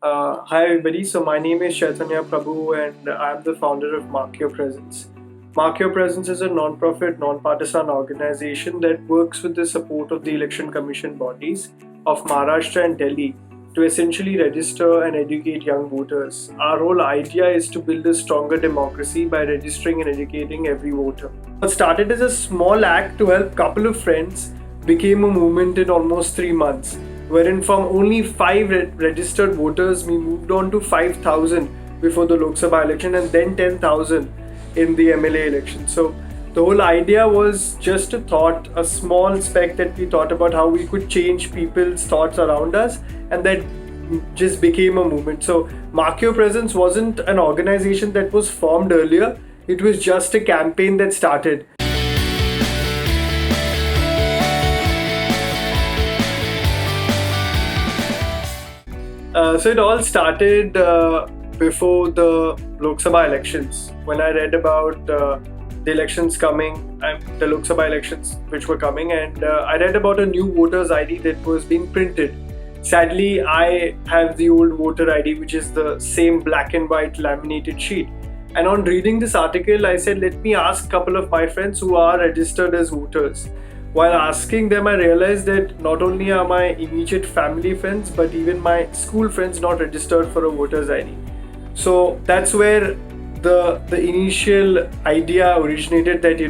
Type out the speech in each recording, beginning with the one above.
Hi everybody, so my name is Chaitanya Prabhu and I'm the founder of Mark Your Presence. Mark Your Presence is a non-profit, non-partisan organization that works with the support of the election commission bodies of Maharashtra and Delhi to essentially register and educate young voters. Our whole idea is to build a stronger democracy by registering and educating every voter. What started as a small act to help a couple of friends became a movement in almost 3 months, wherein from only five registered voters, we moved on to 5,000 before the Lok Sabha election and then 10,000 in the MLA election. So the whole idea was just a thought, a small speck that we thought about how we could change people's thoughts around us, and that just became a movement. So Mark Your Presence wasn't an organization that was formed earlier, it was just a campaign that started. So it all started before the Lok Sabha elections. When I read about the elections coming, the Lok Sabha elections which were coming, and I read about a new voter's ID that was being printed. Sadly, I have the old voter ID, which is the same black and white laminated sheet. And on reading this article, I said, let me ask a couple of my friends who are registered as voters. While asking them, I realized that not only are my immediate family friends, but even my school friends not registered for a voter's ID. So that's where the initial idea originated, that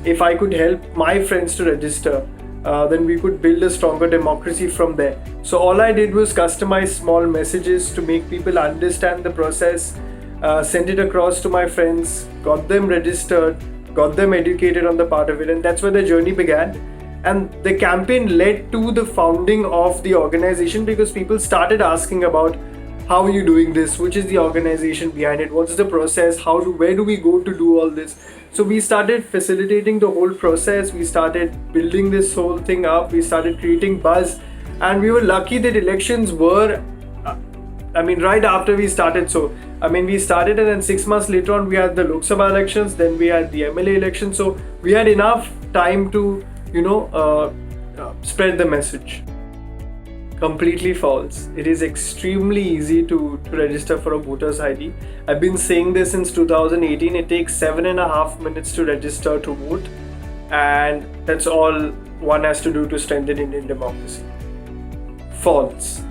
if I could help my friends to register, then we could build a stronger democracy from there. So all I did was customize small messages to make people understand the process, sent it across to my friends, got them registered, got them educated on the part of it, and that's where the journey began. And the campaign led to the founding of the organization, because people started asking about, how are you doing this, which is the organization behind it, what's the process, where do we go to do all this. So we started facilitating the whole process, we started building this whole thing up, we started creating buzz, and we were lucky that elections were right after we started. So we started, and then 6 months later on we had the Lok Sabha elections, then we had the MLA elections. So we had enough time to spread the message. Completely false. It is extremely easy to register for a voter's ID. I've been saying this since 2018. It takes 7.5 minutes to register to vote, and that's all one has to do to strengthen Indian democracy. False.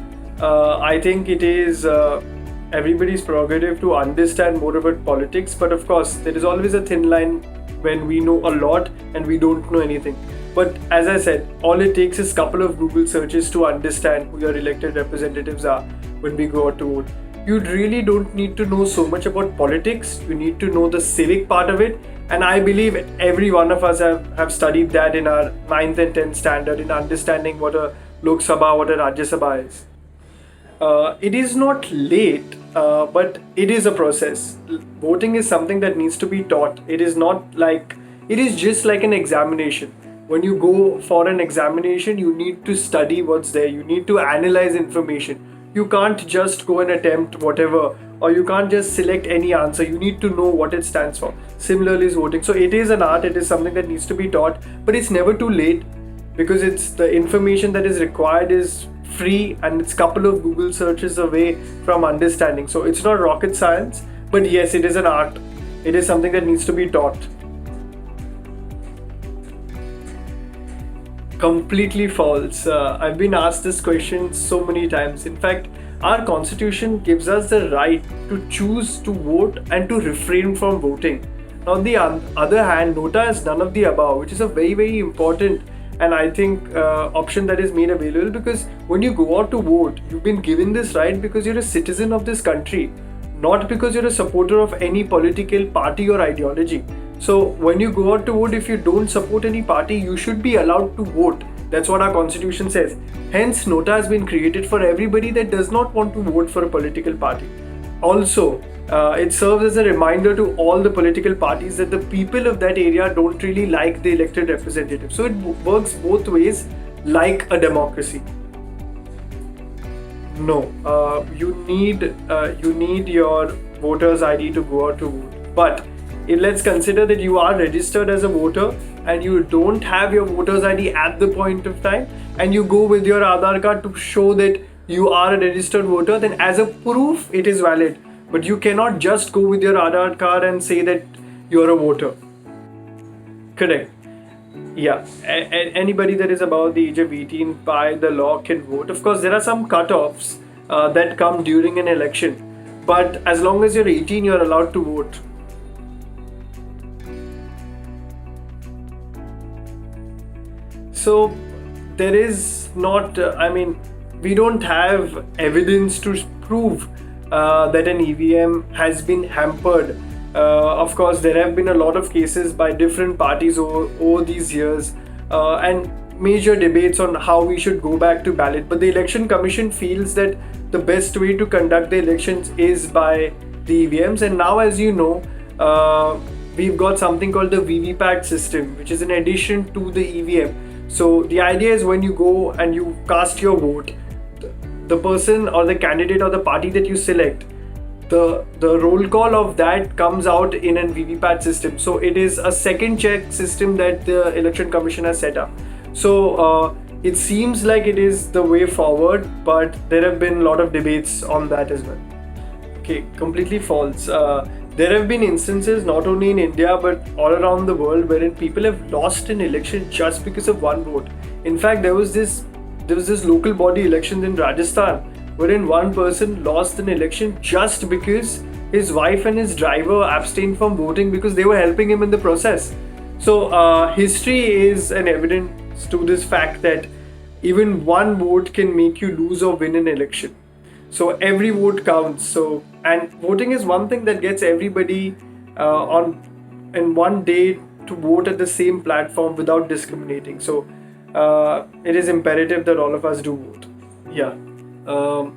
I think it is everybody's prerogative to understand more about politics, but of course there is always a thin line when we know a lot and we don't know anything. But as I said, all it takes is a couple of Google searches to understand who your elected representatives are when we go out to vote. You really don't need to know so much about politics, you need to know the civic part of it, and I believe every one of us have studied that in our 9th and 10th standard, in understanding what a Lok Sabha, what a Rajya Sabha is. It is not late, but it is a process. Voting is something that needs to be taught. It is just like an examination. When you go for an examination, you need to study what's there. You need to analyze information. You can't just go and attempt whatever, or you can't just select any answer. You need to know what it stands for. Similarly is voting. So it is an art. It is something that needs to be taught, but it's never too late, because it's the information that is required is free, and it's a couple of Google searches away from understanding. So it's not rocket science, but yes, it is an art. It is something that needs to be taught. Completely false. I've been asked this question so many times. In fact, our constitution gives us the right to choose to vote and to refrain from voting. On the other hand, nota is none of the above, which is a very, very important and I think option that is made available, because when you go out to vote, you've been given this right because you're a citizen of this country, not because you're a supporter of any political party or ideology. So when you go out to vote, if you don't support any party, you should be allowed to vote. That's what our constitution says. Hence, nota has been created for everybody that does not want to vote for a political party. Also, it serves as a reminder to all the political parties that the people of that area don't really like the elected representative. So it works both ways, like a democracy. No, you need your voter's ID to go out to vote. But let's consider that you are registered as a voter and you don't have your voter's ID at the point of time, and you go with your Aadhaar card to show that you are a registered voter, then as a proof it is valid. But you cannot just go with your Aadhaar card and say that you're a voter. Correct. Yeah. Anybody that is above the age of 18 by the law can vote. Of course, there are some cutoffs that come during an election. But as long as you're 18, you're allowed to vote. So there is not, we don't have evidence to prove that an EVM has been hampered. Of course, there have been a lot of cases by different parties over these years and major debates on how we should go back to ballot. But the Election Commission feels that the best way to conduct the elections is by the EVMs. And now, as you know, we've got something called the VVPAT system, which is an addition to the EVM. So the idea is when you go and you cast your vote, the person or the candidate or the party that you select, the roll call of that comes out in an VVPAT system. So it is a second check system that the Election Commission has set up. So it seems like it is the way forward, but there have been a lot of debates on that as well. Okay, completely false. There have been instances not only in India but all around the world wherein people have lost an election just because of one vote. In fact, there was this local body elections in Rajasthan wherein one person lost an election just because his wife and his driver abstained from voting because they were helping him in the process. So history is an evidence to this fact that even one vote can make you lose or win an election. So every vote counts. And voting is one thing that gets everybody on in one day to vote at the same platform without discriminating. So it is imperative that all of us do vote. Yeah.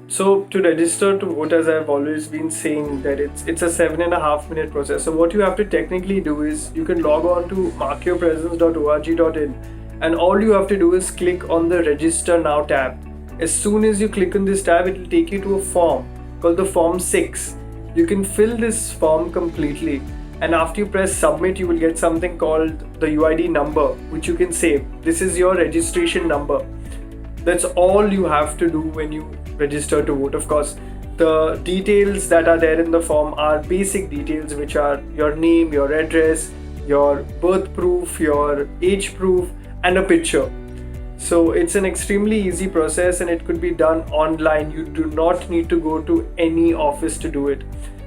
So to register to vote, as I've always been saying, that it's a 7.5 minute process. So what you have to technically do is you can log on to markyourpresence.org.in, and all you have to do is click on the Register Now tab. As soon as you click on this tab, it will take you to a form called the Form 6. You can fill this form completely, and after you press submit, you will get something called the UID number, which you can save. This is your registration number. That's all you have to do when you register to vote. Of course, the details that are there in the form are basic details, which are your name, your address, your birth proof, your age proof, and a picture. So it's an extremely easy process and it could be done online. You do not need to go to any office to do it.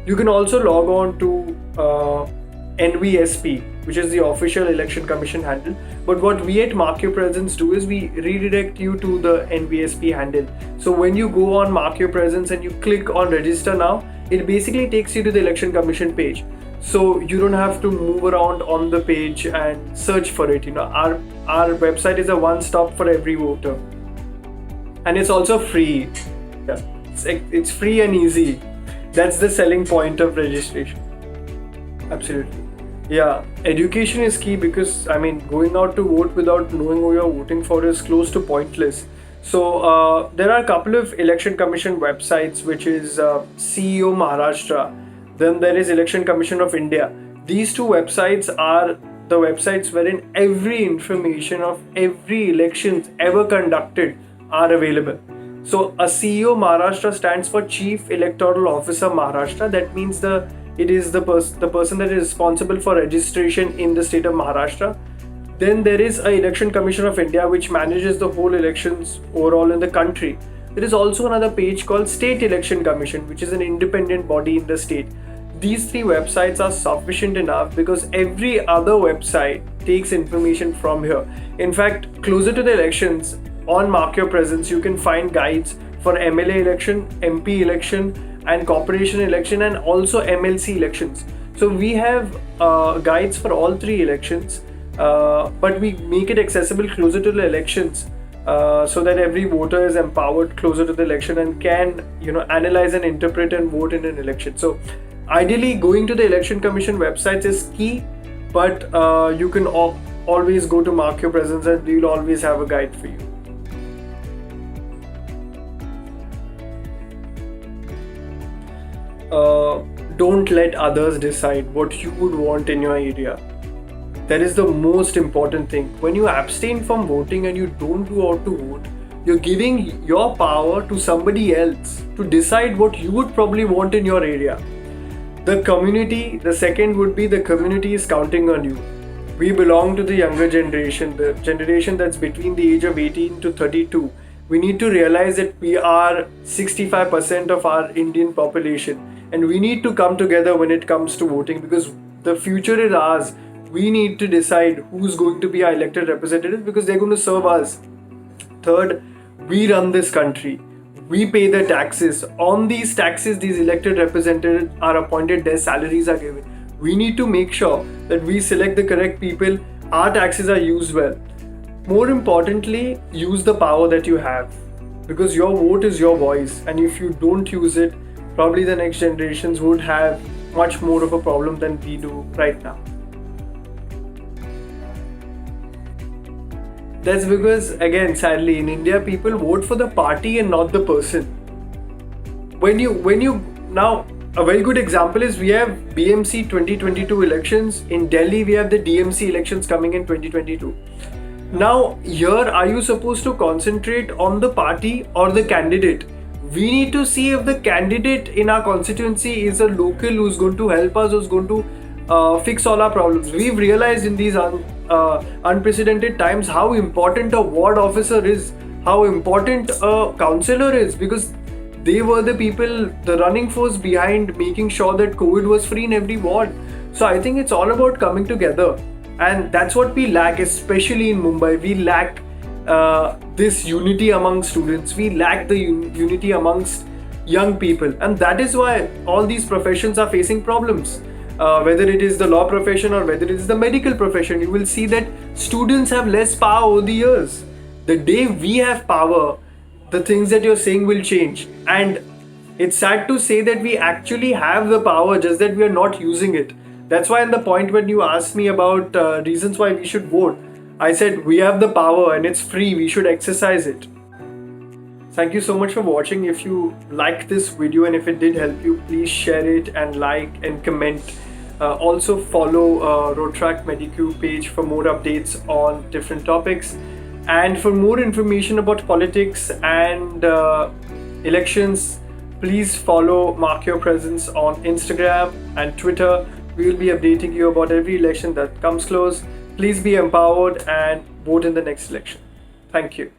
You can also log on to NVSP, which is the official Election Commission handle. But what we at Mark Your Presence do is we redirect you to the NVSP handle. So when you go on Mark Your Presence and you click on Register Now, it basically takes you to the Election Commission page. So you don't have to move around on the page and search for it. Our website is a one-stop for every voter, and it's also free. Yeah, it's free and easy. That's the selling point of registration. Absolutely. Yeah, education is key because going out to vote without knowing who you're voting for is close to pointless. So there are a couple of Election Commission websites, which is CEO Maharashtra. Then there is Election Commission of India. These two websites are the websites wherein every information of every elections ever conducted are available. So a CEO Maharashtra stands for Chief Electoral Officer Maharashtra. That means it is the person that is responsible for registration in the state of Maharashtra. Then there is a Election Commission of India, which manages the whole elections overall in the country. There is also another page called State Election Commission, which is an independent body in the state. These three websites are sufficient enough because every other website takes information from here. In fact, closer to the elections, on Mark Your Presence, you can find guides for MLA election, MP election, and corporation election, and also MLC elections. So we have guides for all three elections, but we make it accessible closer to the elections. So that every voter is empowered closer to the election and can analyze and interpret and vote in an election. So ideally, going to the Election Commission websites is key, but you can always go to Mark Your Presence and we'll always have a guide for you. Don't let others decide what you would want in your area. That is the most important thing. When you abstain from voting and you don't go out to vote, You're giving your power to somebody else to decide what you would probably want in your area. The second would be the community is counting on you. We belong to the younger generation, the generation that's between the age of 18 to 32. We need to realize that we are 65% of our Indian population, and we need to come together when it comes to voting, because the future is ours. We need to decide who's going to be our elected representatives, because they're going to serve us. Third, we run this country. We pay the taxes. On these taxes, these elected representatives are appointed, their salaries are given. We need to make sure that we select the correct people, our taxes are used well. More importantly, use the power that you have, because your vote is your voice, and if you don't use it, probably the next generations would have much more of a problem than we do right now. That's because, again, sadly, in India, people vote for the party and not the person. When you now, a very good example is we have BMC 2022 elections. In Delhi, we have the DMC elections coming in 2022. Now, here, are you supposed to concentrate on the party or the candidate? We need to see if the candidate in our constituency is a local who's going to help us, who's going to fix all our problems. We've realized in these unprecedented times how important a ward officer is, how important a councillor is, because they were the people, the running force behind making sure that COVID was free in every ward. So I think it's all about coming together, and that's what we lack, especially in Mumbai. We lack this unity among students. We lack the unity amongst young people, and that is why all these professions are facing problems. Whether it is the law profession or whether it is the medical profession, you will see that students have less power over the years. The day we have power, the things that you're saying will change. And it's sad to say that we actually have the power, just that we are not using it. That's why in the point when you asked me about reasons why we should vote, I said we have the power and it's free, we should exercise it. Thank you so much for watching. If you liked this video and if it did help you, please share it and like and comment. Also follow Road Track Medicu page for more updates on different topics. And for more information about politics and elections, please follow Mark Your Presence on Instagram and Twitter. We will be updating you about every election that comes close. Please be empowered and vote in the next election. Thank you.